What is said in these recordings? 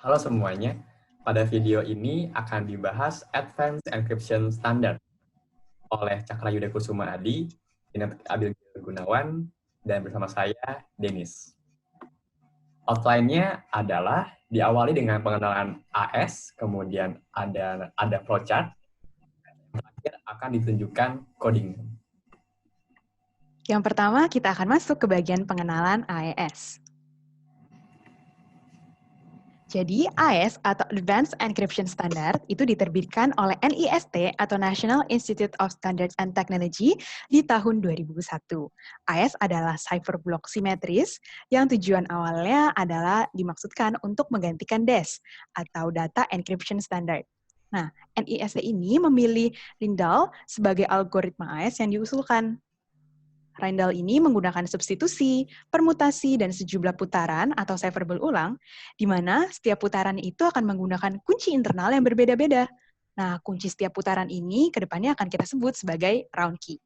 Halo semuanya, pada video ini akan dibahas Advanced Encryption Standard oleh Cakra Yuda Kusuma Adi, Dinak Abil Gunawan, dan bersama saya, Denis. Outline-nya adalah diawali dengan pengenalan AS, kemudian ada flowchart, terakhir akan ditunjukkan coding. Yang pertama, kita akan masuk ke bagian pengenalan AES. Jadi, AES atau Advanced Encryption Standard itu diterbitkan oleh NIST atau National Institute of Standards and Technology di tahun 2001. AES adalah cipher block simetris yang tujuan awalnya adalah dimaksudkan untuk menggantikan DES atau Data Encryption Standard. Nah, NIST ini memilih Rijndael sebagai algoritma AES yang diusulkan. Rijndael ini menggunakan substitusi, permutasi, dan sejumlah putaran atau cipher berulang, di mana setiap putaran itu akan menggunakan kunci internal yang berbeda-beda. Nah, kunci setiap putaran ini ke depannya akan kita sebut sebagai round key.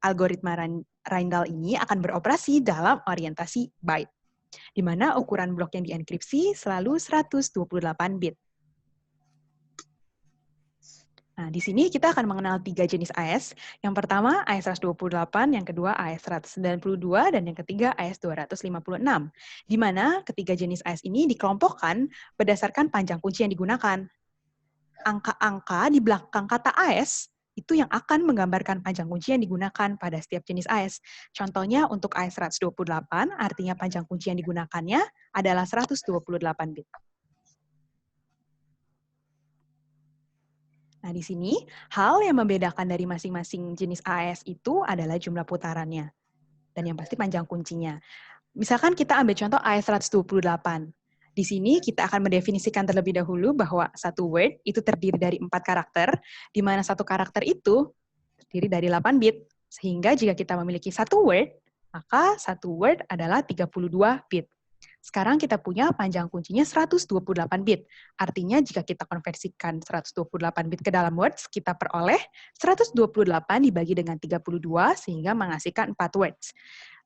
Algoritma Rijndael ini akan beroperasi dalam orientasi byte, di mana ukuran blok yang dienkripsi selalu 128 bit. Nah, di sini kita akan mengenal 3 jenis AES. Yang pertama AES 128, yang kedua AES 192, dan yang ketiga AES 256. Di mana ketiga jenis AES ini dikelompokkan berdasarkan panjang kunci yang digunakan. Angka-angka di belakang kata AES itu yang akan menggambarkan panjang kunci yang digunakan pada setiap jenis AES. Contohnya untuk AES 128, artinya panjang kunci yang digunakannya adalah 128 bit. Nah, di sini, hal yang membedakan dari masing-masing jenis AES itu adalah jumlah putarannya. Dan yang pasti panjang kuncinya. Misalkan kita ambil contoh AES 128. Di sini kita akan mendefinisikan terlebih dahulu bahwa satu word itu terdiri dari 4 karakter, di mana satu karakter itu terdiri dari 8 bit. Sehingga jika kita memiliki satu word, maka satu word adalah 32 bit. Sekarang kita punya panjang kuncinya 128 bit. Artinya jika kita konversikan 128 bit ke dalam words, kita peroleh 128 dibagi dengan 32 sehingga menghasilkan 4 words.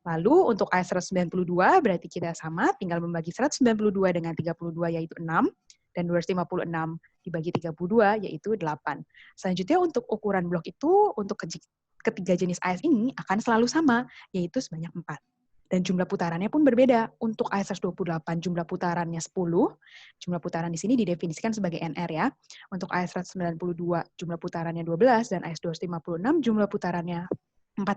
Lalu untuk AES 192 berarti kita sama, tinggal membagi 192 dengan 32 yaitu 6, dan 256 dibagi 32 yaitu 8. Selanjutnya untuk ukuran blok itu, untuk ketiga jenis AES ini akan selalu sama, yaitu sebanyak 4. Dan jumlah putarannya pun berbeda. Untuk AES 128 jumlah putarannya 10, jumlah putaran di sini didefinisikan sebagai NR ya. Untuk AES 192 jumlah putarannya 12, dan AES 256 jumlah putarannya 14.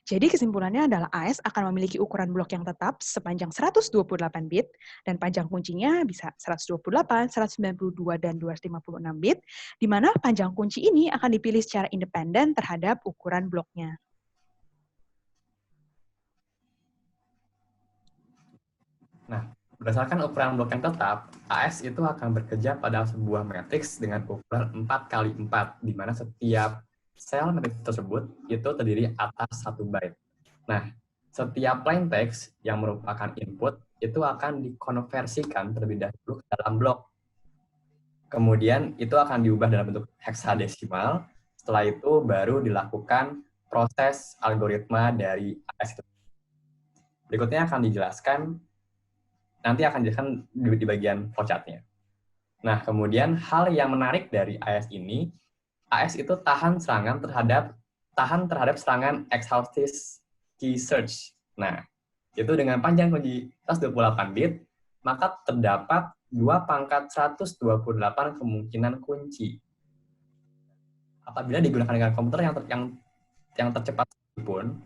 Jadi kesimpulannya adalah AES akan memiliki ukuran blok yang tetap sepanjang 128 bit, dan panjang kuncinya bisa 128, 192, dan 256 bit, di mana panjang kunci ini akan dipilih secara independen terhadap ukuran bloknya. Nah, berdasarkan ukuran blok yang tetap, AES itu akan bekerja pada sebuah matriks dengan ukuran 4x4, di mana setiap sel matriks tersebut itu terdiri atas 1 byte. Nah, setiap plain text yang merupakan input itu akan dikonversikan terlebih dahulu ke dalam blok. Kemudian itu akan diubah dalam bentuk heksadesimal. Setelah itu baru dilakukan proses algoritma dari AES itu. Berikutnya akan dijelaskan, nanti akan dijelaskan di bagian flowchart-nya. Nah, kemudian hal yang menarik dari AES ini, AES itu tahan terhadap serangan exhaustive key search. Nah, itu dengan panjang kunci 128 bit, maka terdapat 2 × 128 kemungkinan kunci. Apabila digunakan dengan komputer yang tercepat pun,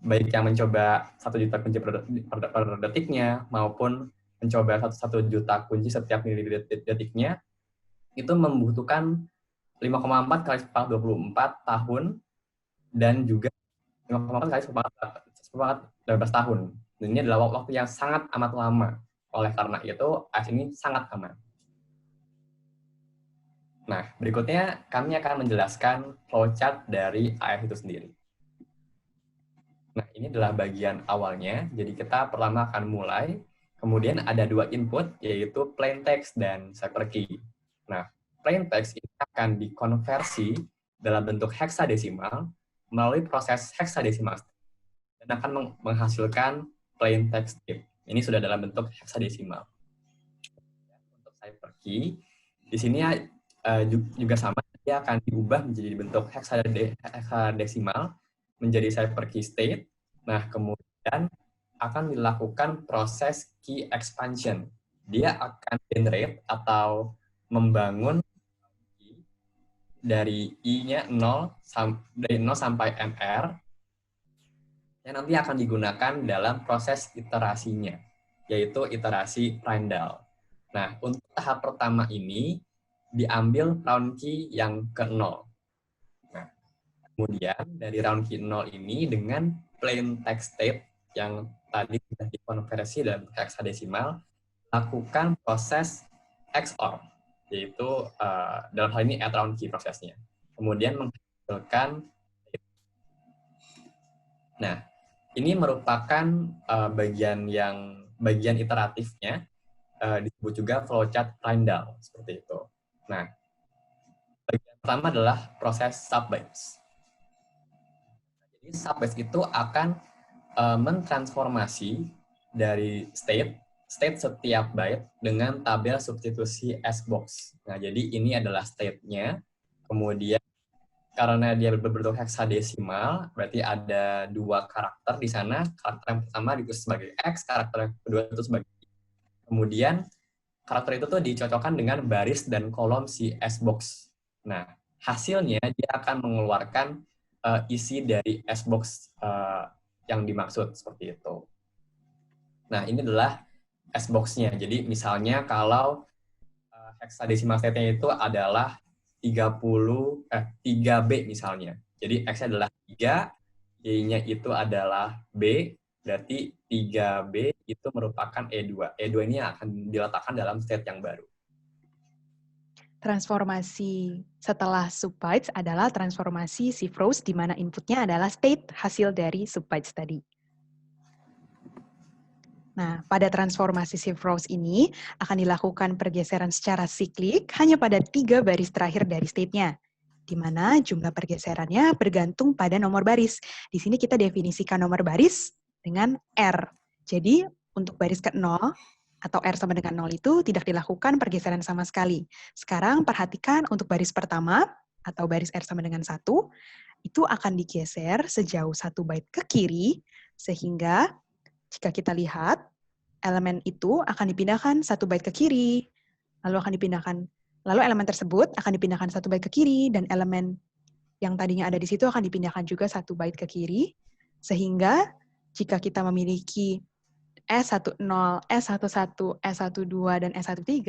baik yang mencoba 1 juta kunci per detiknya maupun mencoba 1 juta kunci setiap milidetiknya, itu membutuhkan 5,4 kali 24 tahun dan juga 5,4 kali 12 tahun. Dan ini adalah waktu yang sangat amat lama. Oleh karena itu, AES ini sangat aman. Nah, berikutnya kami akan menjelaskan flowchart dari AES itu sendiri. Nah, ini adalah bagian awalnya. Jadi kita pertama akan mulai. Kemudian ada 2 input, yaitu plain text dan cipher key. Nah, plain text ini akan dikonversi dalam bentuk heksadesimal melalui proses heksadesimal dan akan menghasilkan plain text type. Ini sudah dalam bentuk heksadesimal. Untuk hyperkey. Di sini juga sama, dia akan diubah menjadi bentuk hexadesimal menjadi hyperkey state. Nah, kemudian akan dilakukan proses key expansion. Dia akan generate atau membangun dari I-nya 0 sampai MR yang nanti akan digunakan dalam proses iterasinya, yaitu iterasi Prindle. Nah, untuk tahap pertama ini diambil round key yang ke-0. Nah, kemudian dari round key 0 ini dengan plain text state yang tadi sudah dikonversi dalam hexadesimal, lakukan proses XOR, yaitu dalam hal ini add round key prosesnya. Kemudian menghasilkan. Nah, ini merupakan bagian iteratifnya, disebut juga flowchart Prindle, seperti itu. Nah, bagian pertama adalah proses subbase. Jadi subbase itu akan mentransformasi dari state setiap byte dengan tabel substitusi S-box. Nah, jadi ini adalah state-nya. Kemudian karena dia berbentuk hexadesimal, berarti ada 2 karakter di sana. Karakter yang pertama ditulis sebagai X, karakter yang kedua itu sebagai Y. Kemudian karakter itu tuh dicocokkan dengan baris dan kolom si S-box. Nah, hasilnya dia akan mengeluarkan isi dari S-box yang dimaksud, seperti itu. Nah, ini adalah S-box-nya. Jadi misalnya kalau hexadesimal state-nya itu adalah 3B misalnya. Jadi X-nya adalah 3, Y-nya itu adalah B, berarti 3B itu merupakan E2. E2 ini akan diletakkan dalam state yang baru. Transformasi setelah subbytes adalah transformasi shift rows, di mana inputnya adalah state hasil dari subbytes tadi. Nah, pada transformasi shift rows ini akan dilakukan pergeseran secara siklik hanya pada 3 baris terakhir dari state-nya, di mana jumlah pergeserannya bergantung pada nomor baris. Di sini kita definisikan nomor baris dengan R. Jadi, untuk baris ke-0 atau R sama dengan 0 itu tidak dilakukan pergeseran sama sekali. Sekarang perhatikan untuk baris pertama atau baris R sama dengan 1, itu akan digeser sejauh 1 byte ke kiri, sehingga jika kita lihat, elemen itu akan dipindahkan 1 byte ke kiri, lalu elemen tersebut akan dipindahkan 1 byte ke kiri, dan elemen yang tadinya ada di situ akan dipindahkan juga 1 byte ke kiri, sehingga jika kita memiliki S10, S11, S12, dan S13,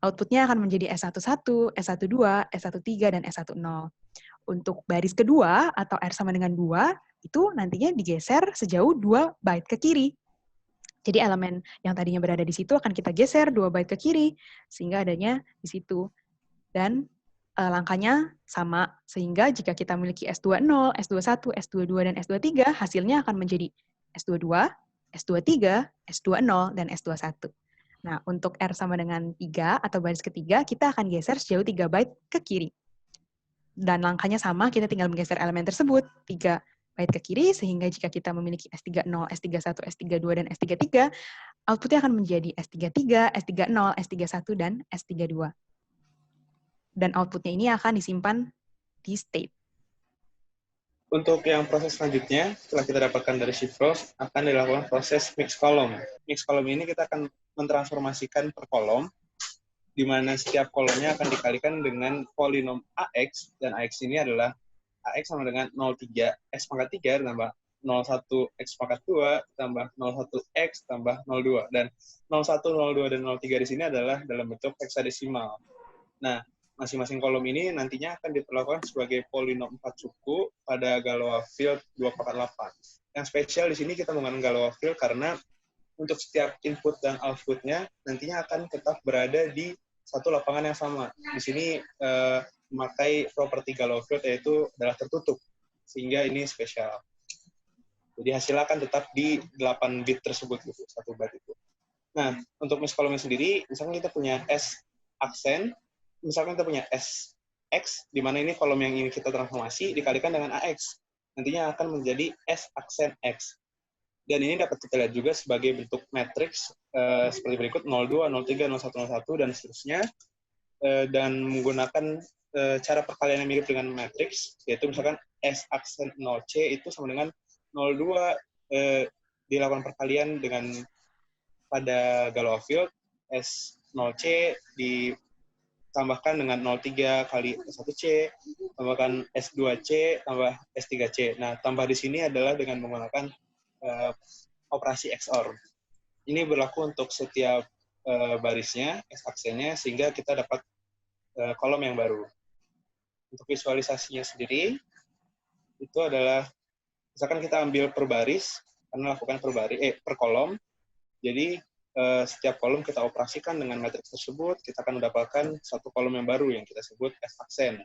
outputnya akan menjadi S11, S12, S13, dan S10. Untuk baris kedua, atau R sama dengan 2, itu nantinya digeser sejauh 2 byte ke kiri. Jadi elemen yang tadinya berada di situ akan kita geser 2 byte ke kiri, sehingga adanya di situ. Dan langkahnya sama, sehingga jika kita memiliki S20, S21, S22, dan S23, hasilnya akan menjadi S22, S23, S20, dan S21. Nah, untuk R sama dengan 3 atau baris ketiga, kita akan geser sejauh 3 byte ke kiri. Dan langkahnya sama, kita tinggal menggeser elemen tersebut 3 byte ke kiri, sehingga jika kita memiliki S30, S31, S32, dan S33, outputnya akan menjadi S33, S30, S31, dan S32. Dan outputnya ini akan disimpan di state. Untuk yang proses selanjutnya, setelah kita dapatkan dari shift rows, akan dilakukan proses mix column. Mix column ini kita akan mentransformasikan per kolom, di mana setiap kolomnya akan dikalikan dengan polinom AX, dan AX ini adalah AX sama dengan 03 X pangkat 3 tambah 01 X pangkat 2 tambah 01 X tambah 02. Dan 01, 02, dan 03 di sini adalah dalam bentuk hexadesimal. Nah, masing-masing kolom ini nantinya akan diperlakukan sebagai polinom 4 suku pada Galois field 248. Yang spesial di sini kita menggunakan Galois field karena untuk setiap input dan outputnya nantinya akan tetap berada di satu lapangan yang sama. Di sini memakai properti Galois field, yaitu adalah tertutup, sehingga ini spesial. Jadi hasilnya akan tetap di 8 bit tersebut, gitu, 1 byte itu. Nah, untuk mix kolomnya sendiri, misalkan kita punya S aksen, misalkan kita punya S X, di mana ini kolom yang ingin kita transformasi dikalikan dengan AX. Nantinya akan menjadi S aksen X. Dan ini dapat kita lihat juga sebagai bentuk matriks seperti berikut 02, 03, 01, 01, dan seterusnya. Dan menggunakan cara perkalian yang mirip dengan matriks, yaitu misalkan S aksen 0C itu sama dengan 02 dilakukan perkalian dengan pada Galois field, S0C ditambahkan dengan 03 kali S1C, tambahkan S2C, tambah S3C. Nah, tambah di sini adalah dengan menggunakan operasi XOR. Ini berlaku untuk setiap barisnya, S-aksennya, sehingga kita dapat kolom yang baru. Untuk visualisasinya sendiri, itu adalah, misalkan kita ambil per baris, karena lakukan per kolom, jadi setiap kolom kita operasikan dengan matriks tersebut, kita akan mendapatkan satu kolom yang baru yang kita sebut S-aksen.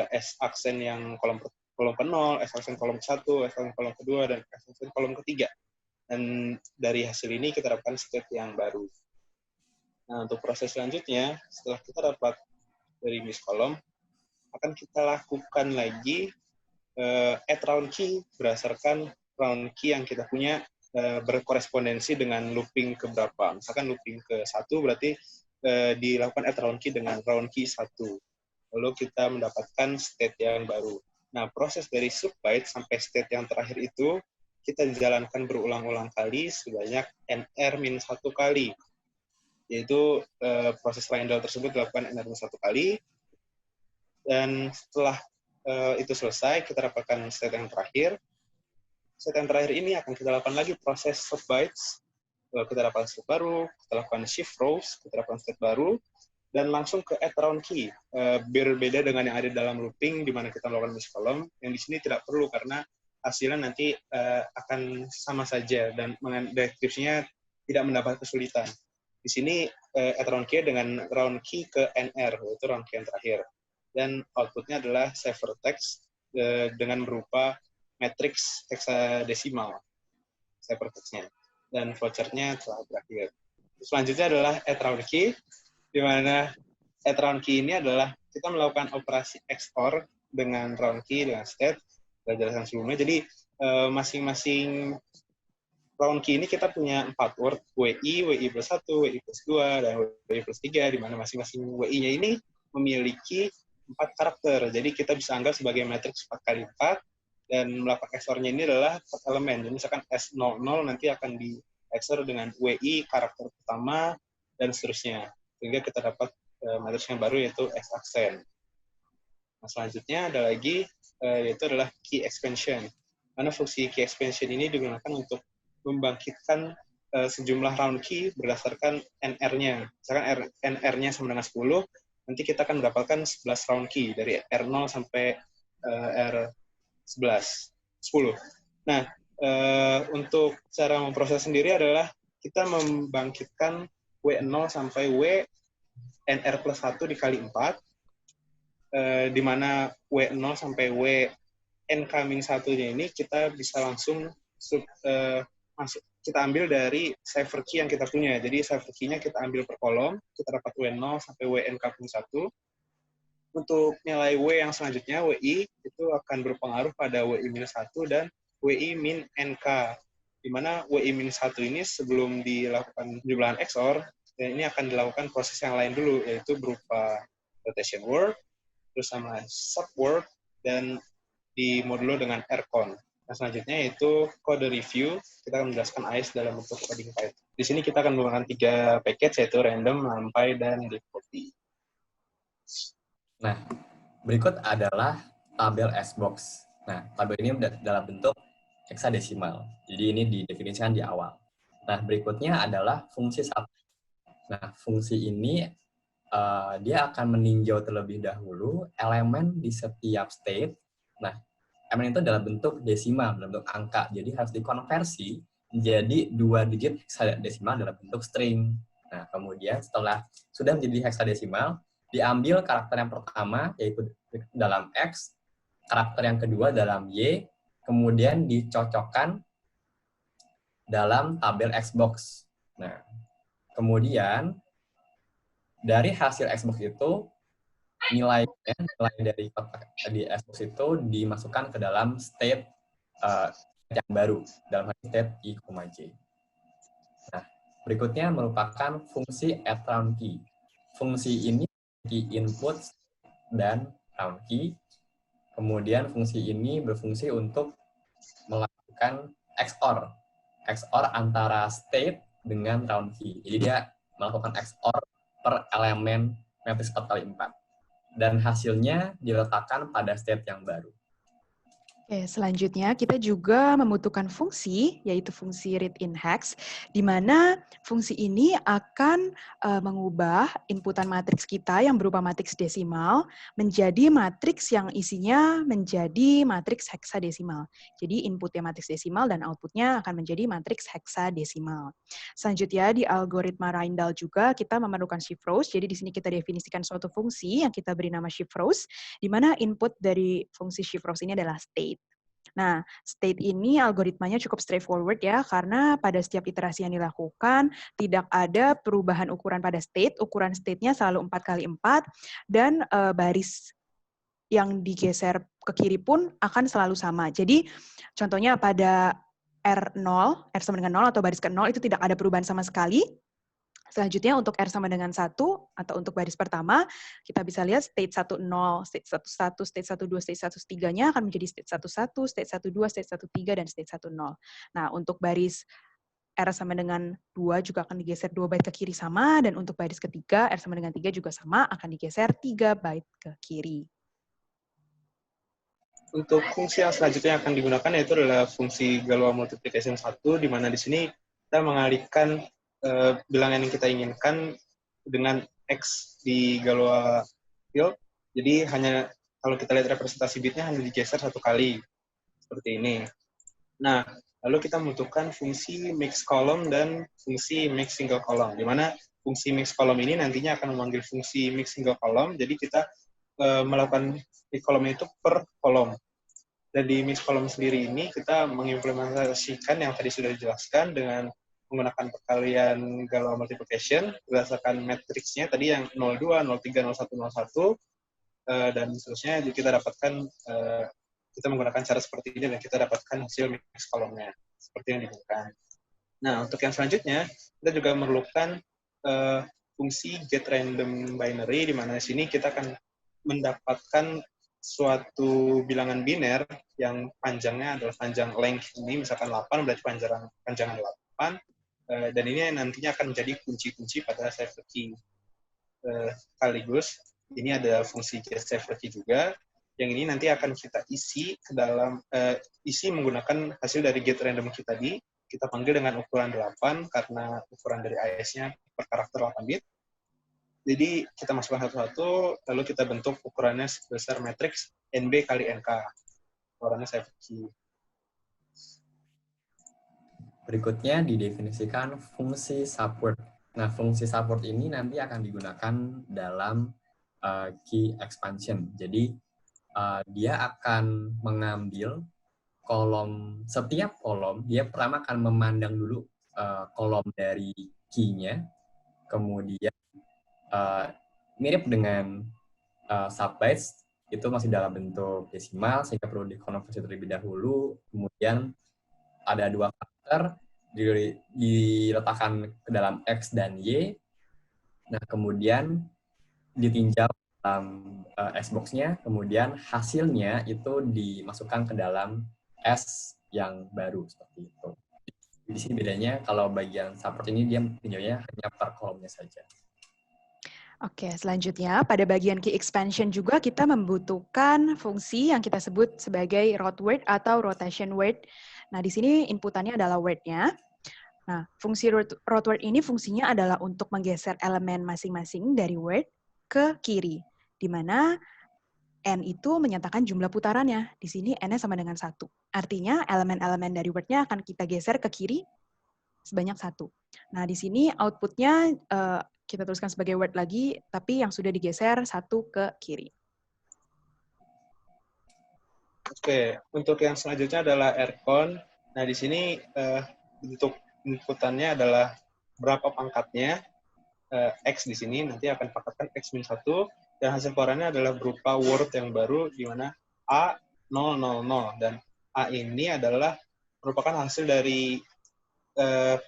S-aksen yang kolom ke-0, S-aksen kolom ke-1, S-aksen kolom ke-2, dan S-aksen kolom ke-3. Dan dari hasil ini kita dapatkan state yang baru. Nah, untuk proses selanjutnya, setelah kita dapat dari miss kolom, akan kita lakukan lagi add round key berdasarkan round key yang kita punya berkorespondensi dengan looping keberapa. Misalkan looping ke-1 berarti dilakukan add round key dengan round key 1. Lalu kita mendapatkan state yang baru. Nah, proses dari subbyte sampai state yang terakhir itu kita jalankan berulang-ulang kali sebanyak nr-1 kali. Yaitu proses Rindle tersebut dilakukan nr-1 kali. Dan setelah itu selesai, kita dapatkan state yang terakhir. State yang terakhir ini akan kita lakukan lagi proses subbytes. Kita dapatkan state baru, kita lakukan shift rows, kita dapatkan state baru, dan langsung ke add round key. Berbeda dengan yang ada dalam looping, di mana kita melakukan miss column, yang di sini tidak perlu karena hasilnya nanti akan sama saja, dan deskripsinya tidak mendapat kesulitan. Di sini add round key dengan round key ke NR, yaitu round key yang terakhir. Dan outputnya adalah ciphertext dengan berupa matriks hexadesimal ciphertextnya. Dan flowchart-nya telah berakhir. Selanjutnya adalah add round key, di mana add round key ini adalah kita melakukan operasi XOR dengan round key, dengan state, berdasarkan sebelumnya. Jadi masing-masing round key ini kita punya 4 word, WI, WI plus 1, WI plus 2, dan WI plus 3, di mana masing-masing WI-nya ini memiliki 4 karakter. Jadi kita bisa anggap sebagai matriks 4 kali 4, dan melakukan XOR-nya ini adalah 4 elemen. Jadi misalkan S00 nanti akan di XOR dengan WI karakter pertama, dan seterusnya. Sehingga kita dapat matriks yang baru, yaitu S-aksen. Nah, selanjutnya ada lagi, yaitu adalah key expansion. Karena fungsi key expansion ini digunakan untuk membangkitkan sejumlah round key berdasarkan NR-nya. Misalkan NR-nya sama dengan 10, nanti kita akan mendapatkan 11 round key, dari R0 sampai R11, 10. Nah, untuk cara memproses sendiri adalah kita membangkitkan W0 sampai W NR plus 1 dikali 4, di mana W0 sampai W N-1-nya ini kita bisa langsung kita ambil dari cipher key yang kita punya. Jadi cipher key-nya kita ambil per kolom, kita dapat W0 sampai WNK-1. Untuk nilai W yang selanjutnya, WI, itu akan berpengaruh pada WI-1 dan WI-NK. Di mana WI-1 ini sebelum dilakukan penjumlahan XOR, ini akan dilakukan proses yang lain dulu, yaitu berupa rotation word, terus sama subword, dan dimodulo dengan RCON. Nah, selanjutnya yaitu kode review. Kita akan menjelaskan AES dalam bentuk coding Python. Di sini kita akan menggunakan 3 package, yaitu random, numpy, dan deepcopy. Nah, berikut adalah tabel SBox. Nah, tabel ini dalam bentuk hexadesimal. Jadi ini didefinisikan di awal. Nah, berikutnya adalah fungsi 1. Nah, fungsi ini dia akan meninjau terlebih dahulu elemen di setiap state. Nah, elemen itu dalam bentuk desimal, dalam bentuk angka. Jadi harus dikonversi menjadi 2 digit hexadesimal dalam bentuk string. Nah, kemudian setelah sudah menjadi hexadesimal, diambil karakter yang pertama, yaitu dalam X, karakter yang kedua dalam Y, kemudian dicocokkan dalam tabel Xbox. Nah, kemudian dari hasil Xbox itu, nilai dari kotak di Xbox itu dimasukkan ke dalam state yang baru, dalam hal ini state I, J. Nah, berikutnya merupakan fungsi at round key. Fungsi ini key input dan round key. Kemudian fungsi ini berfungsi untuk melakukan XOR antara state dengan round key. Jadi dia melakukan XOR per elemen matriks 4x4. Dan hasilnya diletakkan pada state yang baru. Oke, selanjutnya kita juga membutuhkan fungsi, yaitu fungsi read in hex, di mana fungsi ini akan mengubah inputan matriks kita yang berupa matriks desimal menjadi matriks yang isinya menjadi matriks heksadesimal. Jadi inputnya matriks desimal dan outputnya akan menjadi matriks heksadesimal. Selanjutnya di algoritma Reindel juga kita memerlukan shift rows. Jadi di sini kita definisikan suatu fungsi yang kita beri nama shift rows, di mana input dari fungsi shift rows ini adalah state. Nah, state ini algoritmanya cukup straightforward ya, karena pada setiap iterasi yang dilakukan, tidak ada perubahan ukuran pada state, ukuran state-nya selalu 4x4, dan baris yang digeser ke kiri pun akan selalu sama. Jadi, contohnya pada R0, R sama dengan 0 atau baris ke 0 itu tidak ada perubahan sama sekali. Selanjutnya untuk R sama dengan 1, atau untuk baris pertama, kita bisa lihat state 10, state 11, state 12, state 13-nya akan menjadi state 11, state 12, state 13, dan state 10. Nah, untuk baris R sama dengan 2 juga akan digeser 2 byte ke kiri sama, dan untuk baris ketiga, R sama dengan 3 juga sama, akan digeser 3 byte ke kiri. Untuk fungsi yang selanjutnya akan digunakan yaitu adalah fungsi Galois multiplication 1, di mana di sini kita mengalihkan bilangan yang kita inginkan dengan X di Galois field. Jadi hanya kalau kita lihat representasi bitnya hanya digeser satu kali seperti ini. Nah, lalu kita membutuhkan fungsi mix column dan fungsi mix single column, di mana fungsi mix column ini nantinya akan memanggil fungsi mix single column. Jadi kita melakukan mix column itu per kolom. Dan di mix column sendiri ini kita mengimplementasikan yang tadi sudah dijelaskan dengan menggunakan perkalian Galois multiplication berdasarkan matriksnya tadi yang 02, 03, 01, 01 dan seterusnya. Jadi kita dapatkan kita menggunakan cara seperti ini dan kita dapatkan hasil mix kolomnya seperti yang digunakan. Nah, untuk yang selanjutnya kita juga memerlukan fungsi get random binary, di mana di sini kita akan mendapatkan suatu bilangan biner yang panjangnya adalah panjang length ini, misalkan 8 berarti panjangan 8. Dan ini nantinya akan menjadi kunci-kunci pada cipher key. Sekaligus ini ada fungsi get cipher key juga, yang ini nanti akan kita isi ke dalam isi menggunakan hasil dari get random key tadi. Kita panggil dengan ukuran 8 karena ukuran dari AES-nya per karakter 8 bit. Jadi kita masukkan satu-satu, lalu kita bentuk ukurannya sebesar matriks NB kali NK. Ukurannya cipher key. Berikutnya didefinisikan fungsi support. Nah, fungsi support ini nanti akan digunakan dalam key expansion. Jadi, dia akan mengambil setiap kolom, dia pertama akan memandang dulu kolom dari key-nya, kemudian mirip dengan subbytes, itu masih dalam bentuk desimal, sehingga perlu dikonversi terlebih dahulu, kemudian ada dua karakter diletakkan ke dalam X dan Y. Nah, kemudian ditinjau dalam S-box-nya, kemudian hasilnya itu dimasukkan ke dalam S yang baru seperti itu. Di sini bedanya kalau bagian support ini dia tinjaunya hanya per kolomnya saja. Oke, selanjutnya pada bagian key expansion juga kita membutuhkan fungsi yang kita sebut sebagai root word atau rotation word. Nah, di sini inputannya adalah word-nya. Nah, fungsi root word ini fungsinya adalah untuk menggeser elemen masing-masing dari word ke kiri, di mana N itu menyatakan jumlah putarannya. Di sini N-nya sama dengan 1. Artinya elemen-elemen dari word-nya akan kita geser ke kiri sebanyak 1. Nah, di sini output-nya kita tuliskan sebagai word lagi, tapi yang sudah digeser 1 ke kiri. Oke, untuk yang selanjutnya adalah rcon. Nah, di sini bentuk inputannya adalah berapa pangkatnya, X di sini, nanti akan pakatkan X-1, dan hasil keluarannya adalah berupa word yang baru, di mana A000, dan A ini adalah merupakan hasil dari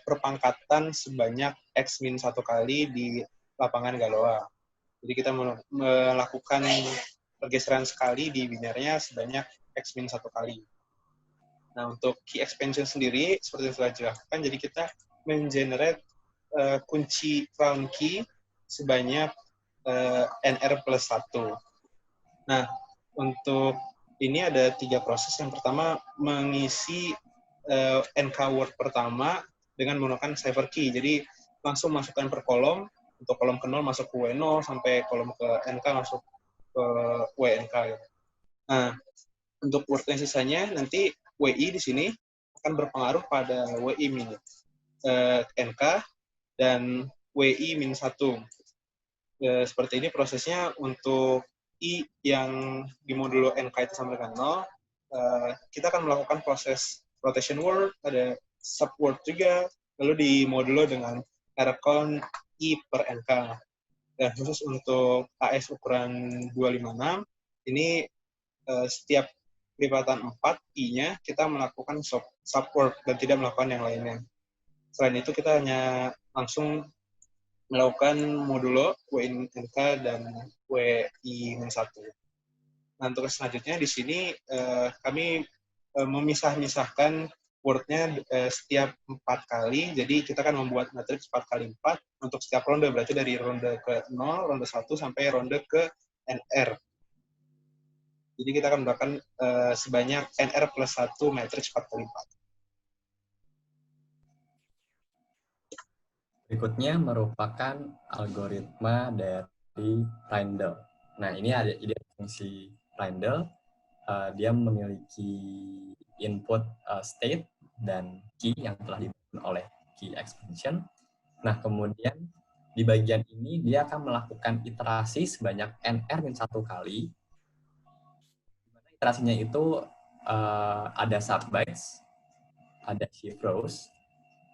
perpangkatan sebanyak X-1 kali di lapangan Galois. Jadi kita melakukan pergeseran sekali di binarnya sebanyak X-1 kali. Nah, untuk key expansion sendiri, seperti yang telah dijelaskan, jadi kita mengenerate kunci round key sebanyak NR plus 1. Nah, untuk ini ada 3 proses. Yang pertama, mengisi NK word pertama dengan menggunakan cipher key. Jadi langsung masukkan per kolom. Untuk kolom ke 0 masuk ke W0 sampai kolom ke NK masuk ke WNK. Nah, untuk word yang sisanya nanti WI di sini akan berpengaruh pada WI min NK dan WI min 1. Seperti ini prosesnya untuk I yang di modulo NK itu sama dengan 0. Kita akan melakukan proses rotation word, ada subword juga, lalu di modulo dengan recon I per NK. Dan khusus untuk AS ukuran 256, ini setiap kelipatan 4 I-nya kita melakukan subword dan tidak melakukan yang lainnya. Selain itu kita hanya langsung melakukan modulo WNK dan WI-1. Nah, untuk selanjutnya di sini kami memisah-misahkan word-nya setiap 4 kali. Jadi kita akan membuat matriks 4 kali 4 untuk setiap ronde. Berarti dari ronde ke 0, ronde 1, sampai ronde ke NR. Jadi kita akan melakukan sebanyak NR plus 1 matriks 4 kali 4. Berikutnya merupakan algoritma dari Rindle. Nah, ini ada ide fungsi Rindle. Dia memiliki input state dan key yang telah dibangun oleh key expansion. Nah, kemudian di bagian ini dia akan melakukan iterasi sebanyak NR-1 kali. Iterasinya itu ada subbytes, ada shift rows,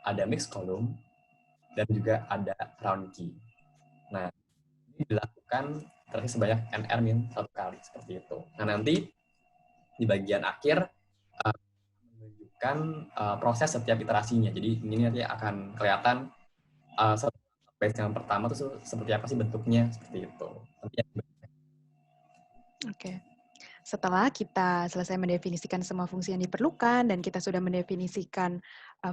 ada mixed column, dan juga ada round key. Nah, ini dilakukan iterasi sebanyak NR-1 kali, seperti itu. Nah, nanti di bagian akhir menunjukkan proses setiap iterasinya. Jadi ini nanti akan kelihatan subbytes yang pertama itu seperti apa sih bentuknya, seperti itu. Oke. Setelah kita selesai mendefinisikan semua fungsi yang diperlukan dan kita sudah mendefinisikan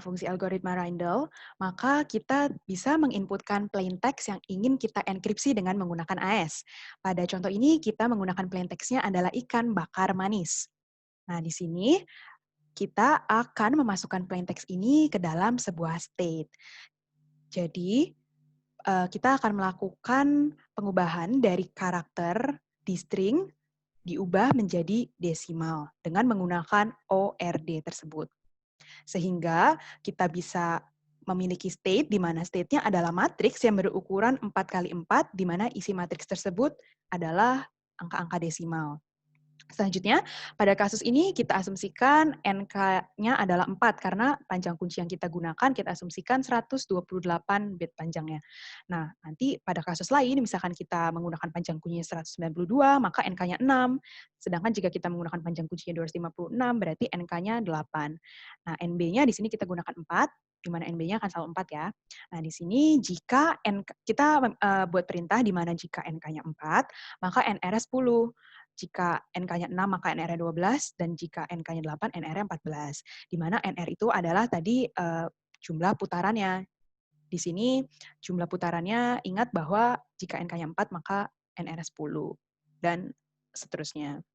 fungsi algoritma Rindle, maka kita bisa menginputkan plain text yang ingin kita enkripsi dengan menggunakan AES. Pada contoh ini kita menggunakan plain text-nya adalah ikan bakar manis. Nah, di sini kita akan memasukkan plain text ini ke dalam sebuah state. Jadi, kita akan melakukan pengubahan dari karakter di string diubah menjadi desimal dengan menggunakan ORD tersebut. Sehingga kita bisa memiliki state di mana state-nya adalah matriks yang berukuran 4 kali 4 di mana isi matriks tersebut adalah angka-angka desimal. Selanjutnya, pada kasus ini kita asumsikan NK-nya adalah 4 karena panjang kunci yang kita gunakan kita asumsikan 128 bit panjangnya. Nah, nanti pada kasus lain, misalkan kita menggunakan panjang kuncinya 192, maka NK-nya 6. Sedangkan jika kita menggunakan panjang kuncinya 256, berarti NK-nya 8. Nah, NB-nya di sini kita gunakan 4, di mana NB-nya akan selalu 4 ya. Nah, di sini jika kita buat perintah di mana jika NK-nya 4, maka NR-nya 10. Jika NK-nya 6, maka NR-nya 12, dan jika NK-nya 8, NR-nya 14. Di mana NR itu adalah tadi jumlah putarannya. Di sini jumlah putarannya, ingat bahwa jika NK-nya 4, maka NR-nya 10, dan seterusnya.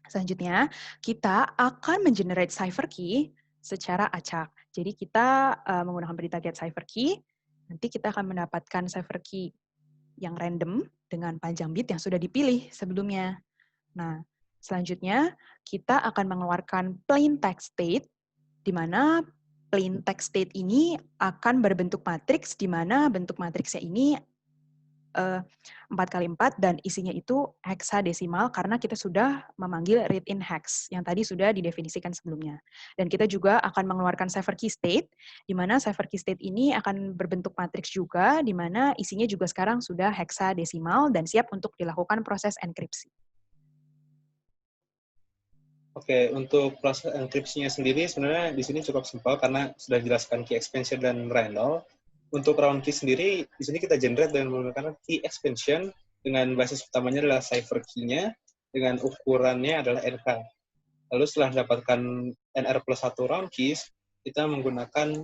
Selanjutnya, kita akan mengenerate cipher key secara acak. Jadi kita menggunakan perintah get cipher key, nanti kita akan mendapatkan cipher key yang random dengan panjang bit yang sudah dipilih sebelumnya. Nah, selanjutnya kita akan mengeluarkan plain text state, di mana plain text state ini akan berbentuk matriks, di mana bentuk matriksnya ini 4 kali 4 dan isinya itu heksadesimal karena kita sudah memanggil read in hex yang tadi sudah didefinisikan sebelumnya. Dan kita juga akan mengeluarkan cipher key state, di mana cipher key state ini akan berbentuk matriks juga, di mana isinya juga sekarang sudah heksadesimal dan siap untuk dilakukan proses enkripsi. Oke, untuk proses enkripsinya sendiri sebenarnya di sini cukup simpel karena sudah dijelaskan key expansion dan Randall. Untuk round key sendiri, di sini kita generate dan menggunakan key expansion dengan basis utamanya adalah cipher key-nya dengan ukurannya adalah NK. Lalu setelah mendapatkan NR plus 1 round keys, kita menggunakan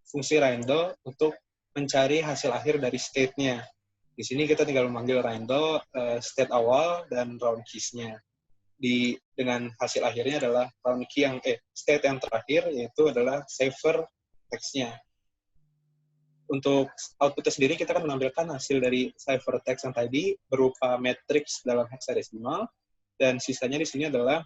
fungsi Randall untuk mencari hasil akhir dari state-nya. Di sini kita tinggal memanggil Randall state awal dan round keys-nya. Dengan hasil akhirnya adalah round key state yang terakhir, yaitu adalah cipher text-nya. Untuk output sendiri kita akan menampilkan hasil dari cipher text yang tadi berupa matrix dalam hexadesimal, dan sisanya di sini adalah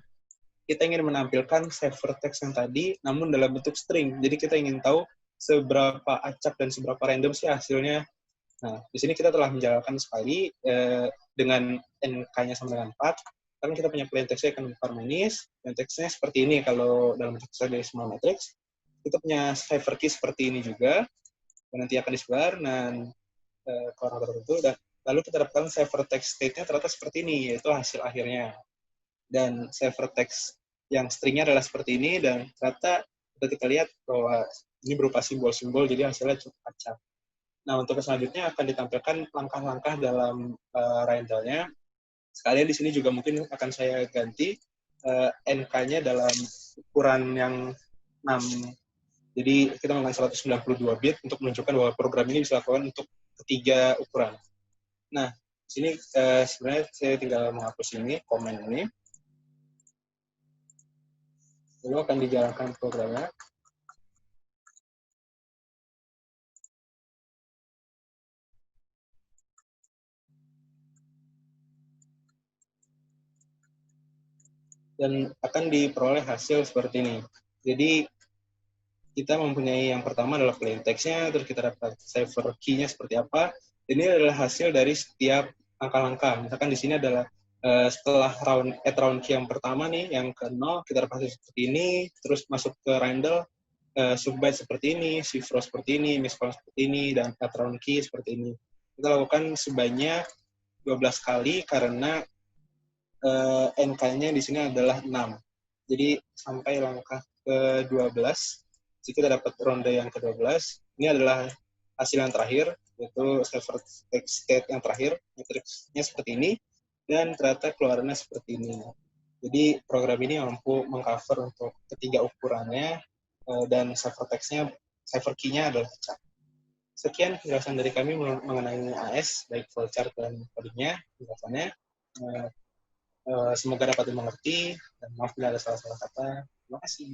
kita ingin menampilkan cipher text yang tadi namun dalam bentuk string. Jadi kita ingin tahu seberapa acak dan seberapa random sih hasilnya. Nah, di sini kita telah menjalankan sekali dengan NK-nya sama dengan 4. Kan kita punya plain text-nya akan harmonis. Plain text-nya seperti ini kalau dalam bentuk hexadesimal matrix. Kita punya cipher key seperti ini juga, dan nanti akan disebar dan ke orang tertentu. Dan lalu kita dapatkan cipher text state-nya ternyata seperti ini, yaitu hasil akhirnya. Dan cipher text yang stringnya adalah seperti ini, dan ternyata kita lihat bahwa ini berupa simbol-simbol, jadi hasilnya cukup acak. Nah, untuk selanjutnya akan ditampilkan langkah-langkah dalam Randall-nya. Sekalian di sini juga mungkin akan saya ganti NK-nya dalam ukuran yang 6. Jadi kita menggunakan 192 bit untuk menunjukkan bahwa program ini bisa dilakukan untuk ketiga ukuran. Nah, di sini sebenarnya saya tinggal menghapus ini, komen ini. Lalu akan dijalankan programnya. Dan akan diperoleh hasil seperti ini. Jadi kita mempunyai yang pertama adalah plain text-nya, terus kita dapat cipher key-nya seperti apa. Ini adalah hasil dari setiap langkah-langkah. Misalkan di sini adalah setelah round key yang pertama nih, yang ke-0, kita dapat hasil seperti ini, terus masuk ke Randall, subbyte seperti ini, cipher seperti ini, mixcolumn seperti ini, dan round key seperti ini. Kita lakukan sebanyak 12 kali karena NK-nya di sini adalah 6. Jadi sampai langkah ke-12, jika kita dapat ronde yang ke-12, ini adalah hasil yang terakhir, yaitu cipher text state yang terakhir, matrixnya seperti ini, dan ternyata keluarannya seperti ini. Jadi program ini mampu mengcover untuk ketiga ukurannya, dan cipher text-nya, cipher key-nya adalah acak. Sekian penjelasan dari kami mengenai AS, baik flowchart dan codingnya, penjelasannya. Semoga dapat dimengerti, dan maaf bila ada salah-salah kata. Terima kasih.